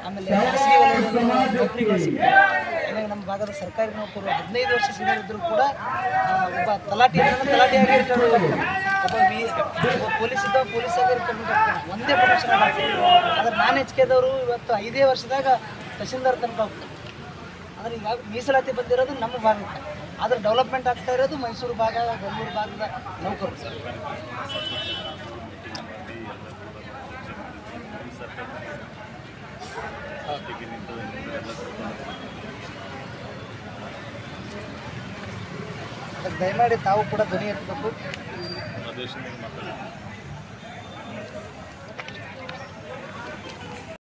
ಆಮೇಲೆ ಖಾಸಗಿ ವಲಯದಲ್ಲಿ ನೌಕರಿಗಳು ಸಿಗ್ತವೆ. ಆಮೇಲೆ ನಮ್ಮ ಭಾಗದ ಸರ್ಕಾರಿ ನೌಕರರು 15 ವರ್ಷ ಸೀನಿಯರ್ ಇದ್ದರೂ ಕೂಡ ಒಬ್ಬ ತಲಾಟಿಯಾಗಿ ರಿಟರ್ನ್ ಒಬ್ಬ ಪೊಲೀಸ್ ಇದ್ದ ಪೊಲೀಸಾಗಿ ರಿಟರ್ನ್ ಒಂದೇ ಪ್ರಮೋಷನ್ ಆಗ್ತದೆ. ಆದರೆ ನಾನ್ HKದವರು ಇವತ್ತು 5 ವರ್ಷದಾಗ ತಹಶೀಲ್ದಾರ್ ತನಕ ಹೋಗ್ತಾರೆ. ಆದರೆ ಈಗ ಮೀಸಲಾತಿ ಬಂದಿರೋದು ನಮ್ಮ ಭಾಗಕ್ಕೆ, ಆದರೆ ಡೆವಲಪ್ಮೆಂಟ್ ಆಗ್ತಾ ಇರೋದು ಮೈಸೂರು ಭಾಗ, ಬೆಂಗಳೂರು ಭಾಗದ ನೌಕರರು. ಅದಕ್ಕೆ ದಯಮಾಡಿ ತಾವು ಕೂಡ ಧ್ವನಿ ಎತ್ತಬೇಕು.